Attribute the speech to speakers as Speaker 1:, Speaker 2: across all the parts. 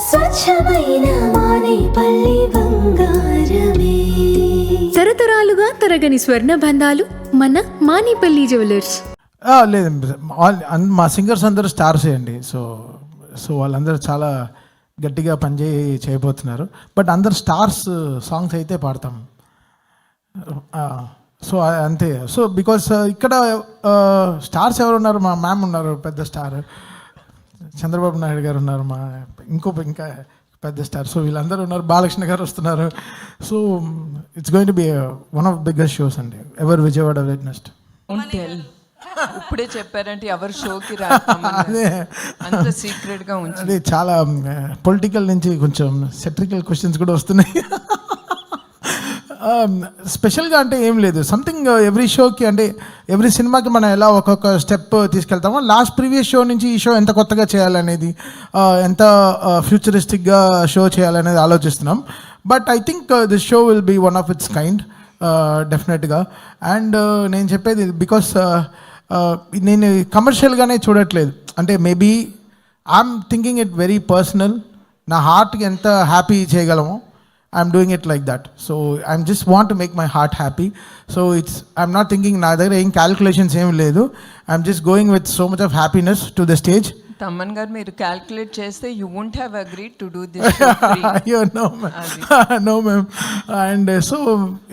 Speaker 1: స్వచ్ఛమైన మానేపల్లి బంగారమే.
Speaker 2: తరతరాలుగా తరగని స్వర్ణ బంధాలు మన మానేపల్లి జ్యువెలర్స్.
Speaker 3: లేదండి, మా సింగర్స్ అందరూ స్టార్సే అండి. సో వాళ్ళందరూ చాలా గట్టిగా చేయబోతున్నారు. బట్ అందరు స్టార్స్ సాంగ్స్ అయితే పాడతాం. సో అంతే. సో బికాస్ ఇక్కడ స్టార్స్ ఎవరు ఉన్నారు? మా మ్యామ్ ఉన్నారు, పెద్ద స్టార్. చంద్రబాబు నాయుడు గారు ఉన్నారు, ఇంకా పెద్ద స్టార్. సో వీళ్ళందరూ ఉన్నారు. బాలకృష్ణ గారు వస్తున్నారు. So it's going to be one of biggest shows అండి ఎవర్ విజయవాడ విట్నెస్డ్.
Speaker 4: ఇప్పుడే చెప్పారంటే ఎవరి షోకి అంత సీక్రెట్ గా ఉంచి.
Speaker 3: అది చాలా పొలిటికల్ నుంచి కొంచెం సెట్రికల్ క్వశ్చన్స్ కూడా వస్తున్నాయి. స్పెషల్గా అంటే ఏం లేదు, సంథింగ్ ఎవ్రీ షోకి అంటే ఎవ్రీ సినిమాకి మనం ఎలా ఒక్కొక్క స్టెప్ తీసుకెళ్తామో లాస్ట్ ప్రీవియస్ షో నుంచి ఈ షో ఎంత కొత్తగా చేయాలనేది, ఎంత ఫ్యూచరిస్టిక్గా షో చేయాలనేది ఆలోచిస్తున్నాం. But I think this show will be one of its kind డెఫినెట్గా. అండ్ నేను చెప్పేది బికాస్ నేను కమర్షియల్గానే చూడట్లేదు. అంటే maybe I'm thinking it very personal. నా హార్ట్కి ఎంత హ్యాపీ చేయగలమో I'm doing it like that. So I'm just want to make my heart happy. So I'm not thinking నా దగ్గర ఏం క్యాలిక్యులేషన్స్ ఏం లేదు. I'm just going with so much of happiness to the stage.
Speaker 4: Thaman గారు మీరు calculate చేస్తే you won't have agreed to do this show free.
Speaker 3: No ma'am. And so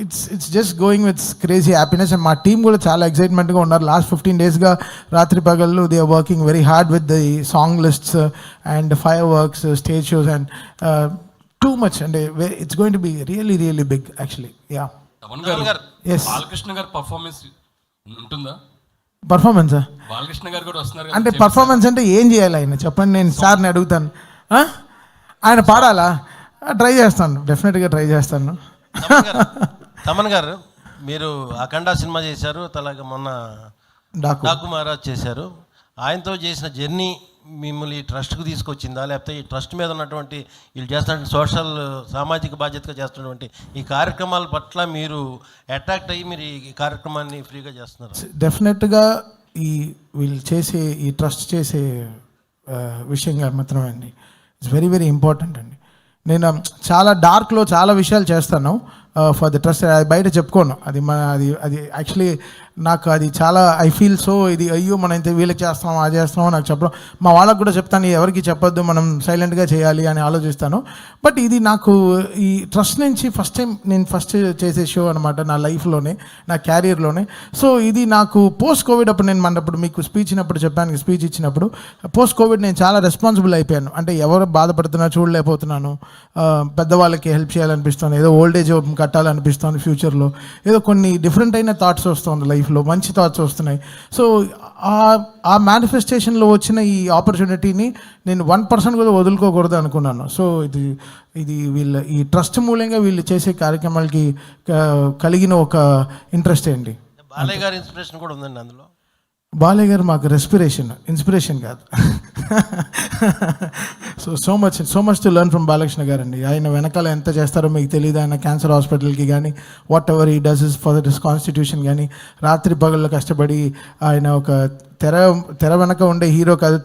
Speaker 3: it's just going with crazy happiness. And మా team కూడా చాలా ఎక్సైట్మెంట్గా ఉన్నారు. Last 15 daysగా రాత్రి పగళ్ళు they are working very hard with the song lists and fireworks, stage shows and too much, and it's going to be really really big actually. Yeah. Yes.
Speaker 5: Balakrishna గారి performance ఉంటుందా?
Speaker 3: Performance
Speaker 5: Balakrishna గారు కూడా వస్తున్నారు
Speaker 3: అంటే పర్ఫార్మెన్స్ అంటే ఏం చేయాలి ఆయన చెప్పండి, నేను సార్ని అడుగుతాను. ఆయన పాడాలా? ట్రై చేస్తాను, డెఫినెట్గా ట్రై చేస్తాను.
Speaker 6: తమన్ గారు మీరు అఖండ సినిమా చేశారు, అలాగే మొన్న డాకు మహారాజ్ చేశారు. ఆయనతో చేసిన జర్నీ మిమ్మల్ని ఈ ట్రస్ట్కి తీసుకొచ్చిందా, లేకపోతే ఈ ట్రస్ట్ మీద ఉన్నటువంటి వీళ్ళు చేస్తున్న సోషల్ సామాజిక బాధ్యతగా చేస్తున్నటువంటి ఈ కార్యక్రమాల పట్ల మీరు అట్రాక్ట్ అయ్యి మీరు ఈ కార్యక్రమాన్ని ఫ్రీగా చేస్తున్నారు?
Speaker 3: డెఫినెట్గా వీళ్ళు చేసే ఈ ట్రస్ట్ చేసే విషయంగా మాత్రమే అండి. ఇట్స్ వెరీ వెరీ ఇంపార్టెంట్ అండి. నేను చాలా డార్క్లో చాలా విషయాలు చేస్తాను ఫర్ ద ట్రస్ట్. అది బయట చెప్పుకోను. అది యాక్చువల్లీ నాకు అది చాలా ఐ ఫీల్ సో ఇది అయ్యో మనం ఇంత వీళ్ళకి చేస్తాం అది చేస్తామో నాకు చెప్పడం, మా వాళ్ళకు కూడా చెప్తాను ఎవరికి చెప్పొద్దు, మనం సైలెంట్గా చేయాలి అని ఆలోచిస్తాను. బట్ ఇది నాకు ఈ ట్రస్ట్ నుంచి నేను ఫస్ట్ చేసే షో అనమాట నా లైఫ్లోనే, నా క్యారియర్లోనే. సో ఇది నాకు పోస్ట్ కోవిడ్ అప్పుడు నేను మనప్పుడు మీకు స్పీచ్ ఇచ్చినప్పుడు పోస్ట్ కోవిడ్ నేను చాలా రెస్పాన్సిబుల్ అయిపోయాను. అంటే ఎవరు బాధపడుతున్నా చూడలేకపోతున్నాను, పెద్దవాళ్ళకి హెల్ప్ చేయాలనిపిస్తుంది, ఏదో ఓల్డేజ్ హోమ్ కట్టాలనిపిస్తుంది ఫ్యూచర్లో, ఏదో కొన్ని డిఫరెంట్ అయిన థాట్స్ వస్తుంది లైఫ్లో, మంచి థాట్స్ వస్తున్నాయి. సో ఆ మేనిఫెస్టేషన్లో వచ్చిన ఈ ఆపర్చునిటీని నేను 1% కూడా వదులుకోకూడదు అనుకున్నాను. సో ఇది ఈ ట్రస్ట్ మూలంగా వీళ్ళు చేసే కార్యక్రమాలకి కలిగిన ఒక ఇంట్రెస్ట్ అండి.
Speaker 6: బాలయ్య గారి ఇన్స్పిరేషన్ కూడా ఉందండి అందులో.
Speaker 3: బాలయ్య గారు మాకు ఇన్స్పిరేషన్ కాదు. So much to learn from Balakrishna గారు అండి. ఆయన వెనకాల ఎంత చేస్తారో మీకు తెలియదు. ఆయన క్యాన్సర్ హాస్పిటల్కి కానీ what ever he does is for this constitution కానీ రాత్రి పగళ్ళు కష్టపడి ఆయన ఒక తెర వెనక ఉండే హీరో కాదు,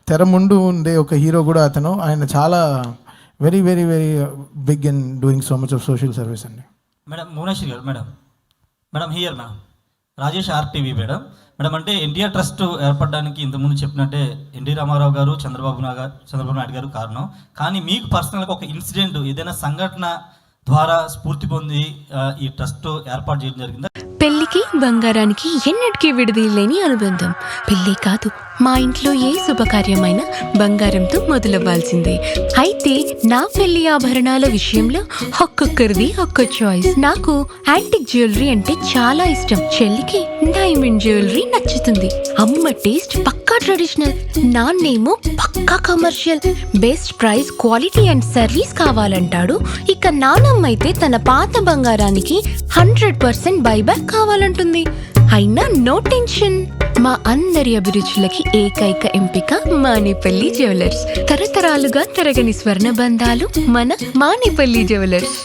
Speaker 3: తెర ముందు ఉండే ఒక హీరో కూడా అతను. ఆయన చాలా very very very big in doing so much of social service అండి.
Speaker 7: Madam Bhuvaneswari garu, madam here ma'am Rajesh RTV madam. అంటే ఎన్టీఆర్ ట్రస్ట్ ఏర్పడడానికి ఇంతకుముందు చెప్పినట్టే ఎన్టీ రామారావు గారు, చంద్రబాబు నాయుడు గారు కారణం. కానీ మీకు పర్సనల్గా ఒక ఇన్సిడెంట్, ఏదైనా సంఘటన ద్వారా స్ఫూర్తి పొంది ఈ ట్రస్ట్ ఏర్పాటు చేయడం జరిగిందా?
Speaker 2: పెళ్లికి బంగారానికి ఎన్నటికీ విడదీయలేని అనుబంధం. పెళ్ళి కాదు, మా ఇంట్లో ఏ శుభకార్యమైనా బంగారంతో మొదలవ్వాల్సిందే. అయితే నా పెళ్లి ఆభరణాల విషయంలో ఒక్కొక్కరిది ఒక్క చాయిస్. నాకు యాంటిక్ జ్యువెలరీ అంటే చాలా ఇష్టం. చెల్లికి డైమండ్ జ్యువెలరీ నచ్చుతుంది. అమ్మ టేస్ట్ పక్కా ట్రెడిషనల్, నాన్నేమో పక్కా commercial. Best price, quality and service కావాలంటాడు. ఇక నానమ్మ అయితే తన పాత బంగారానికి 100% బైబ్యాక్ కావాలంటుంది. అయినా నో టెన్షన్. మా అందరి అభిరుచులకి ఏకైక ఎంపిక మానేపల్లి జ్యువెలర్స్. తరతరాలుగా తరగని స్వర్ణ బంధాలు మన మానేపల్లి జ్యువెలర్స్.